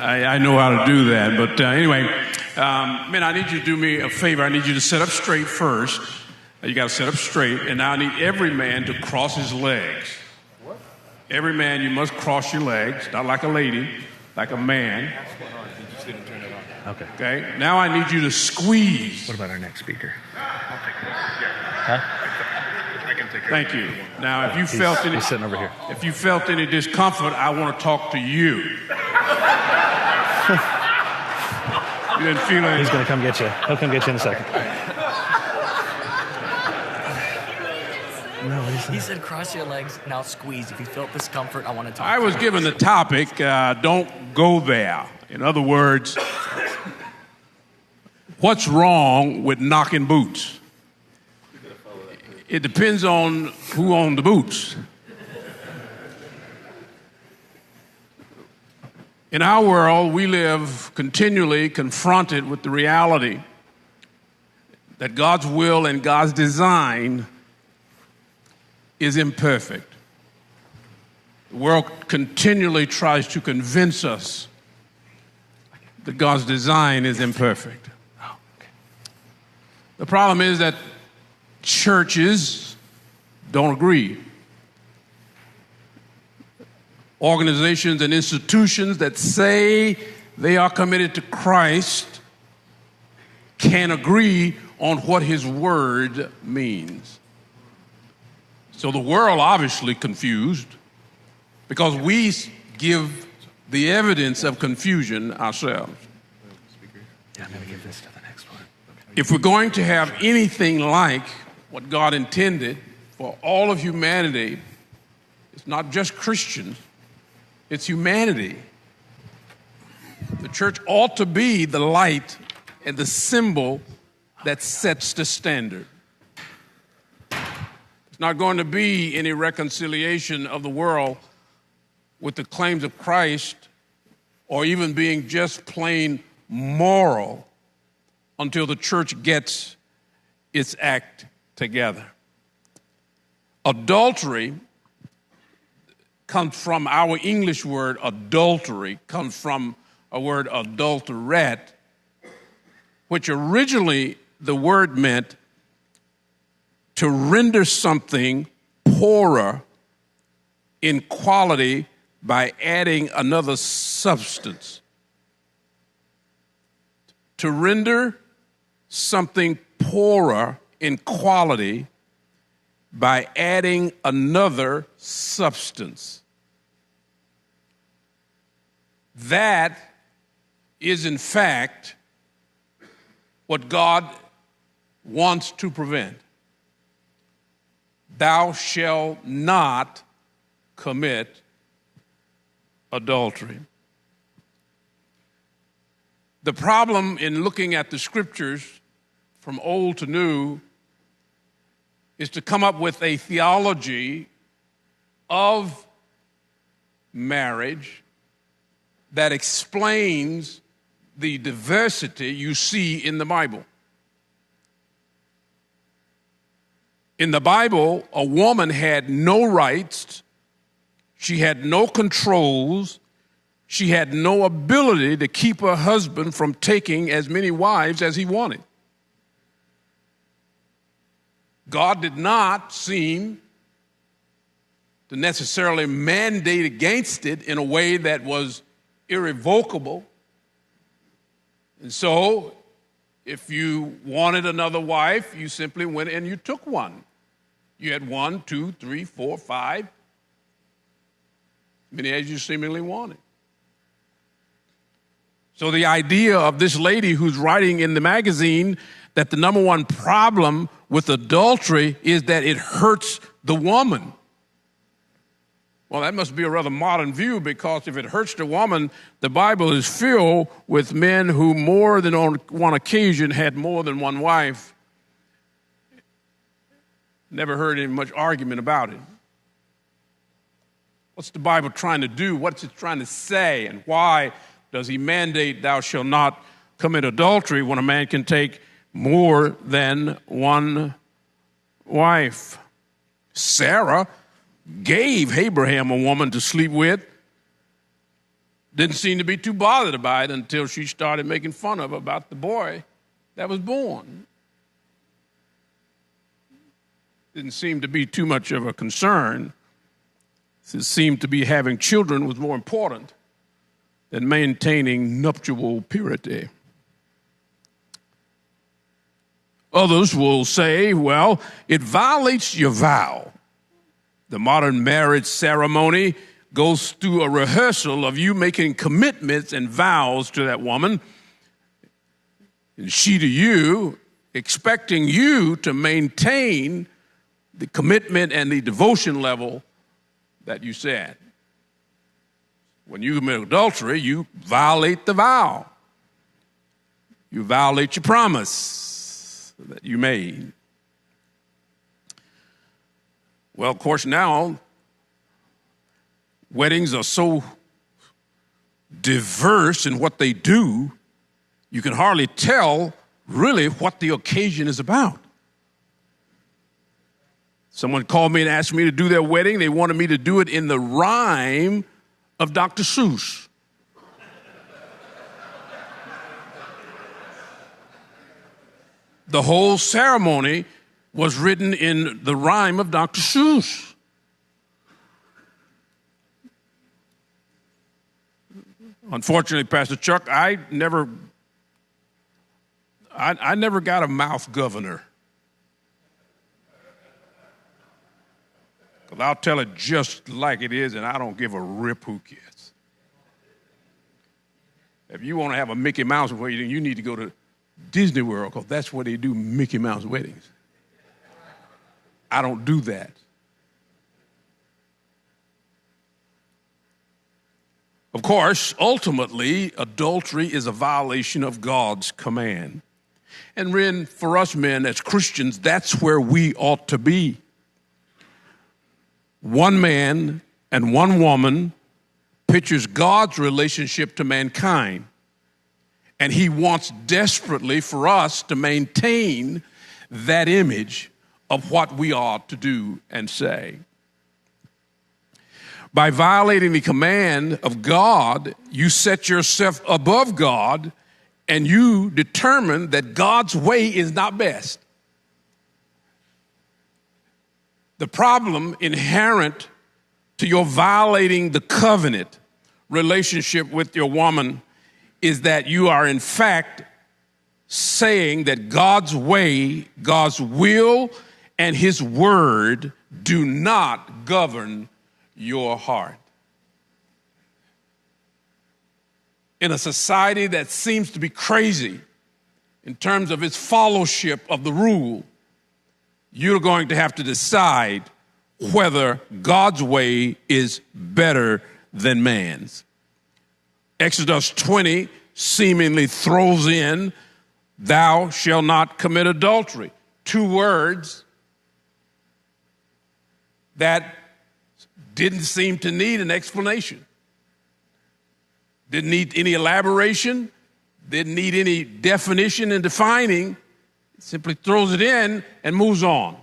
I know how to do that. But anyway, men, I need you to do me a favor. I need you to sit up straight first. You got to sit up straight. And now I need every man to cross his legs. What? Every man, you must cross your legs, not like a lady, like a man. Okay. Now I need you to squeeze. What about our next speaker? I'll take it. Huh? I can take care Thank of it. you. Now, if you felt any, he's sitting over here. If you felt any discomfort, I want to talk to you. You didn't feel any. He's going to come get you. He'll come get you in a second. No, he said cross your legs, now squeeze. If you felt discomfort, I want to talk I to was you. given the topic, don't go there. In other words, what's wrong with knocking boots? It depends on who owned the boots. In our world, we live continually confronted with the reality that God's will and God's design is imperfect. The world continually tries to convince us that God's design is imperfect. The problem is that churches don't agree. Organizations and institutions that say they are committed to Christ can't agree on what his word means. So the world obviously confused because we give the evidence of confusion ourselves. Yeah, I'm going to give this to the next one. If we're going to have anything like what God intended for all of humanity, it's not just Christians, it's humanity. The church ought to be the light and the symbol that sets the standard. It's not going to be any reconciliation of the world with the claims of Christ or even being just plain moral until the church gets its act together. Adultery comes from our English word adultery, comes from a word adulterate, which originally the word meant to render something poorer in quality by adding another substance. To render something poorer in quality by adding another substance. That is, in fact, what God wants to prevent. Thou shalt not commit adultery. The problem in looking at the scriptures from old to new is to come up with a theology of marriage that explains the diversity you see in the Bible. In the Bible, a woman had no rights, she had no controls, she had no ability to keep her husband from taking as many wives as he wanted. God did not seem to necessarily mandate against it in a way that was irrevocable. And so, if you wanted another wife, you simply went and you took one. You had 1, 2, 3, 4, 5, many as you seemingly wanted. So the idea of this lady who's writing in the magazine that the number one problem with adultery is that it hurts the woman. Well, that must be a rather modern view, because if it hurts the woman, the Bible is filled with men who more than on one occasion had more than one wife. Never heard any much argument about it. What's the Bible trying to do? What's it trying to say? And why does he mandate thou shalt not commit adultery when a man can take more than one wife? Sarah gave Abraham a woman to sleep with, didn't seem to be too bothered by it until she started making fun of her about the boy that was born. Didn't seem to be too much of a concern. It seemed to be having children was more important than maintaining nuptial purity. Others will say, well, it violates your vow. The modern marriage ceremony goes through a rehearsal of you making commitments and vows to that woman, and she to you, expecting you to maintain the commitment and the devotion level that you said. When you commit adultery, you violate the vow. You violate your promise that you made. Well, of course, now weddings are so diverse in what they do, you can hardly tell really what the occasion is about. Someone called me and asked me to do their wedding. They wanted me to do it in the rhyme of Dr. Seuss. The whole ceremony was written in the rhyme of Dr. Seuss. Unfortunately, Pastor Chuck, I never got a mouth governor. Because I'll tell it just like it is, and I don't give a rip who cares. If you want to have a Mickey Mouse wedding, you need to go to Disney World, because that's where they do Mickey Mouse weddings. I don't do that. Of course, ultimately, adultery is a violation of God's command. And for us men as Christians, that's where we ought to be. One man and one woman pictures God's relationship to mankind. And he wants desperately for us to maintain that image of what we ought to do and say. By violating the command of God, you set yourself above God and you determine that God's way is not best. The problem inherent to your violating the covenant relationship with your woman is that you are in fact saying that God's way, God's will, and his word do not govern your heart. In a society that seems to be crazy in terms of its followership of the rule, you're going to have to decide whether God's way is better than man's. Exodus 20 seemingly throws in, "Thou shalt not commit adultery." 2 words that didn't seem to need an explanation. Didn't need any elaboration, didn't need any definition and defining. It simply throws it in and moves on.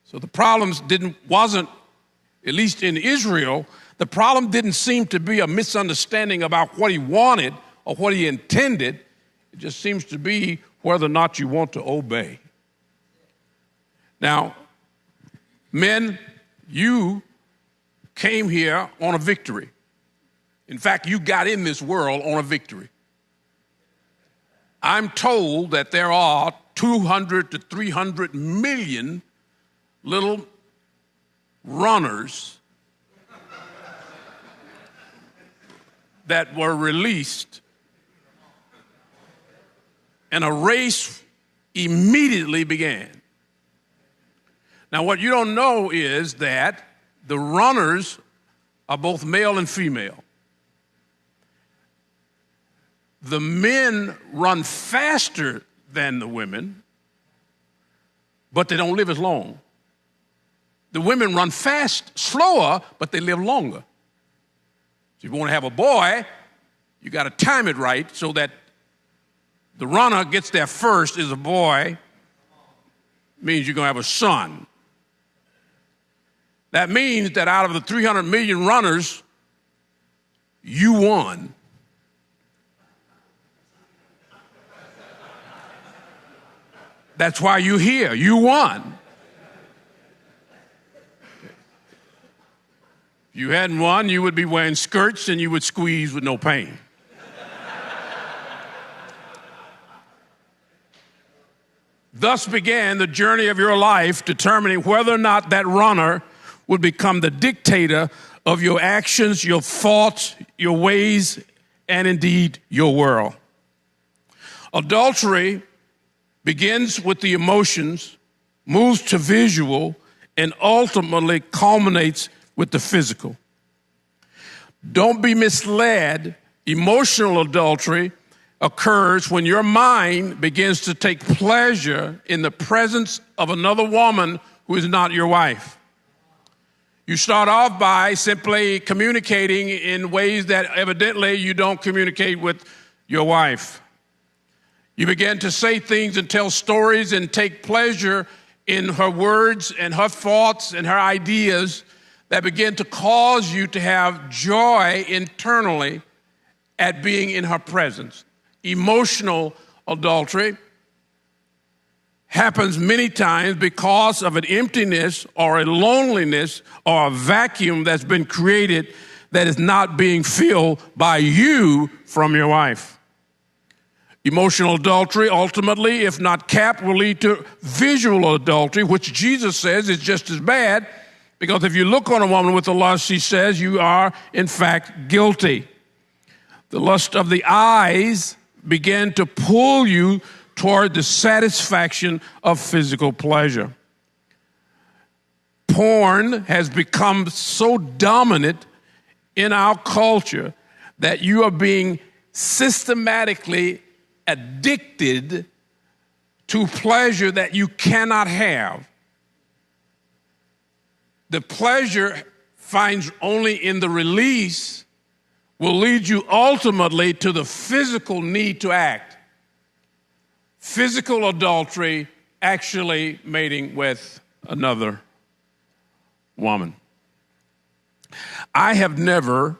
So the problem wasn't, at least in Israel, the problem didn't seem to be a misunderstanding about what he wanted or what he intended. It just seems to be whether or not you want to obey. Now, men, you came here on a victory. In fact, you got in this world on a victory. I'm told that there are 200 to 300 million little runners that were released, and a race immediately began. Now, what you don't know is that the runners are both male and female. The men run faster than the women, but they don't live as long. The women run slower, but they live longer. So if you want to have a boy, you got to time it right so that the runner gets there first is a boy, means you're going to have a son. That means that out of the 300 million runners, you won. That's why you're here. You won. If you hadn't won, you would be wearing skirts and you would squeeze with no pain. Thus began the journey of your life, determining whether or not that runner would become the dictator of your actions, your thoughts, your ways, and indeed your world. Adultery begins with the emotions, moves to visual, and ultimately culminates with the physical. Don't be misled. Emotional adultery occurs when your mind begins to take pleasure in the presence of another woman who is not your wife. You start off by simply communicating in ways that evidently you don't communicate with your wife. You begin to say things and tell stories and take pleasure in her words and her thoughts and her ideas that begin to cause you to have joy internally at being in her presence. Emotional adultery happens many times because of an emptiness or a loneliness or a vacuum that's been created that is not being filled by you from your wife. Emotional adultery, ultimately, if not capped, will lead to visual adultery, which Jesus says is just as bad, because if you look on a woman with the lust, he says you are, in fact, guilty. The lust of the eyes began to pull you toward the satisfaction of physical pleasure. Porn has become so dominant in our culture that you are being systematically addicted to pleasure that you cannot have. The pleasure finds only in the release will lead you ultimately to the physical need to act. Physical adultery, actually mating with another woman. I have never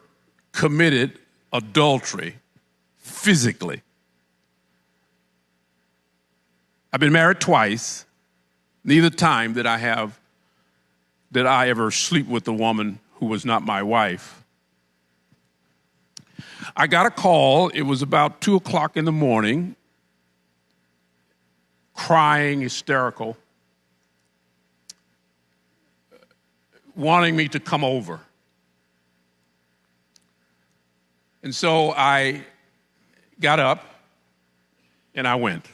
committed adultery physically. I've been married twice. Neither time did I ever sleep with a woman who was not my wife. I got a call. It was about 2 o'clock in the morning, crying, hysterical, wanting me to come over. And so I got up and I went.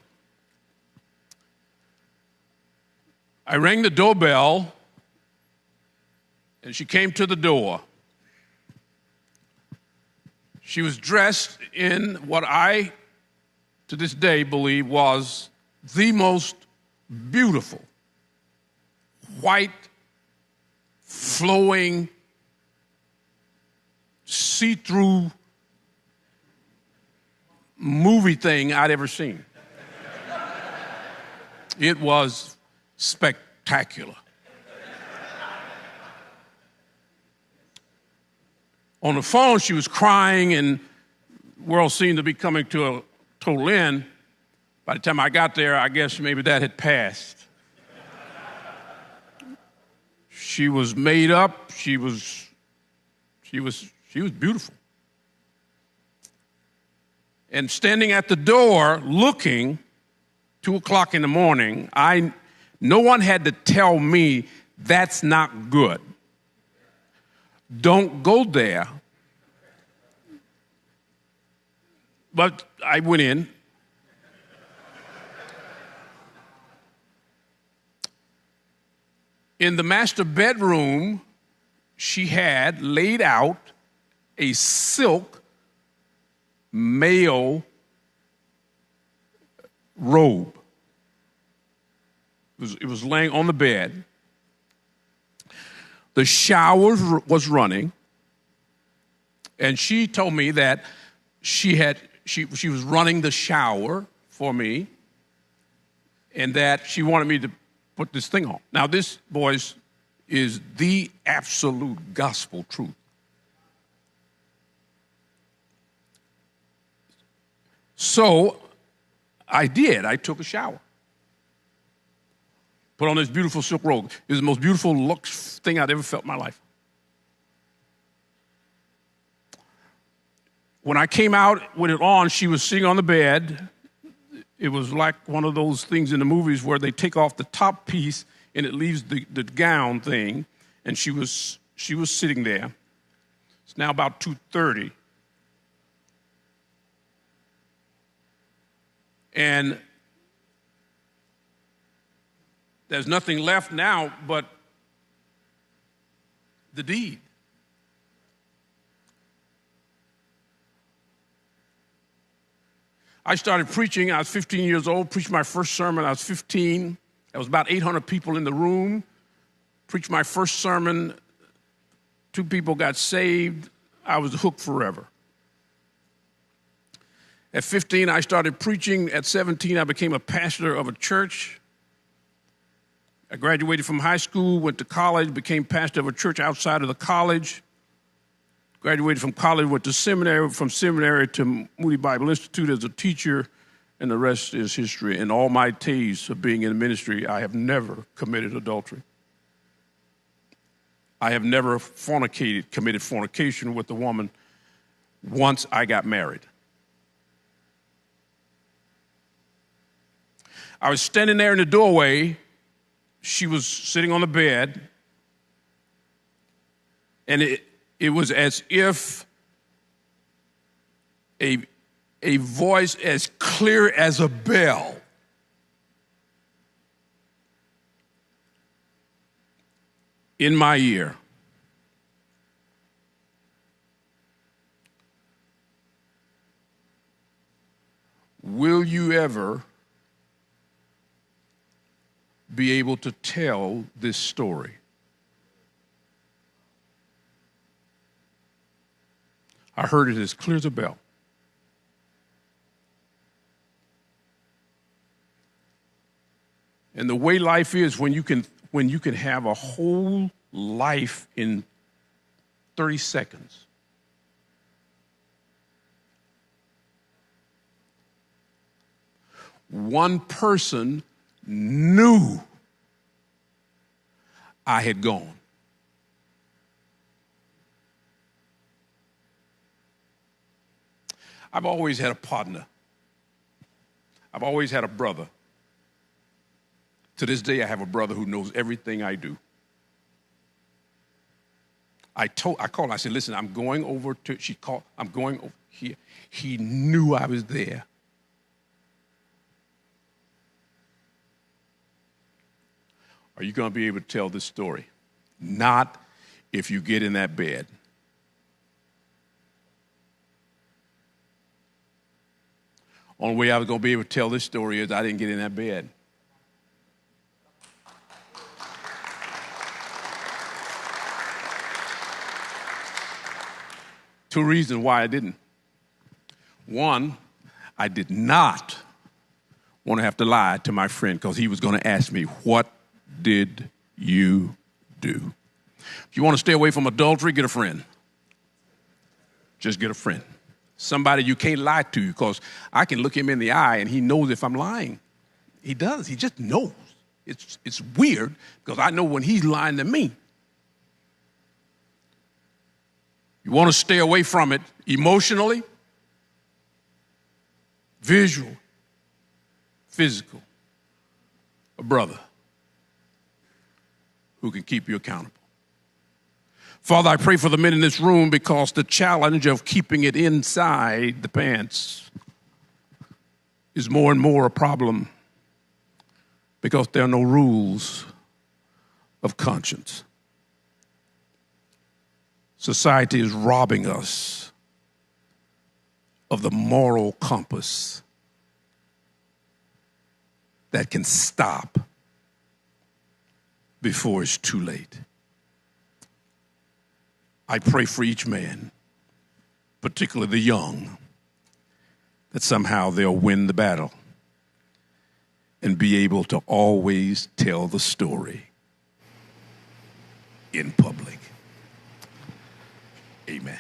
I rang the doorbell and she came to the door. She was dressed in what I, to this day, believe was the most beautiful, white, flowing, see-through movie thing I'd ever seen. It was spectacular. On the phone, she was crying, and the world seemed to be coming to a total end. By the time I got there, I guess maybe that had passed. She was made up. She was beautiful. And standing at the door, looking, 2 o'clock in the morning, no one had to tell me that's not good. Don't go there. But I went in. In the master bedroom, she had laid out a silk male robe. It was laying on the bed. The shower was running, and she told me that she was running the shower for me, and that she wanted me to put this thing on. Now, this, boys, is the absolute gospel truth. So I did. I took a shower. Put on this beautiful silk robe. It was the most beautiful luxe thing I'd ever felt in my life. When I came out with it on, she was sitting on the bed. It was like one of those things in the movies where they take off the top piece and it leaves the gown thing. And she was sitting there. It's now about 2:30. And there's nothing left now but the deed. I started preaching. I was 15 years old, preached my first sermon. I was 15. There was about 800 people in the room. Preached my first sermon. 2 people got saved. I was hooked forever. At 15, I started preaching. At 17, I became a pastor of a church. I graduated from high school, went to college, became pastor of a church outside of the college. Graduated from college, went to seminary, from seminary to Moody Bible Institute as a teacher, and the rest is history. In all my days of being in ministry, I have never committed adultery. I have never committed fornication with a woman once I got married. I was standing there in the doorway. She was sitting on the bed, and it was as if a voice as clear as a bell in my ear. Will you ever be able to tell this story? I heard it as clear as a bell. And the way life is, when you can have a whole life in 30 seconds. One person knew I had gone. I've always had a partner. I've always had a brother. To this day, I have a brother who knows everything I do. I called, I said, listen, I'm going over to, she called, I'm going over here. He knew I was there. Are you going to be able to tell this story? Not if you get in that bed. Only way I was going to be able to tell this story is I didn't get in that bed. Two reasons why I didn't. One, I did not want to have to lie to my friend because he was going to ask me, what did you do? If you want to stay away from adultery, get a friend. Just get a friend. Somebody you can't lie to, because I can look him in the eye and he knows if I'm lying. He does. He just knows. It's weird because I know when he's lying to me. You want to stay away from it emotionally, visual, physical. A brother who can keep you accountable. Father, I pray for the men in this room because the challenge of keeping it inside the pants is more and more a problem because there are no rules of conscience. Society is robbing us of the moral compass that can stop before it's too late. I pray for each man, particularly the young, that somehow they'll win the battle and be able to always tell the story in public. Amen.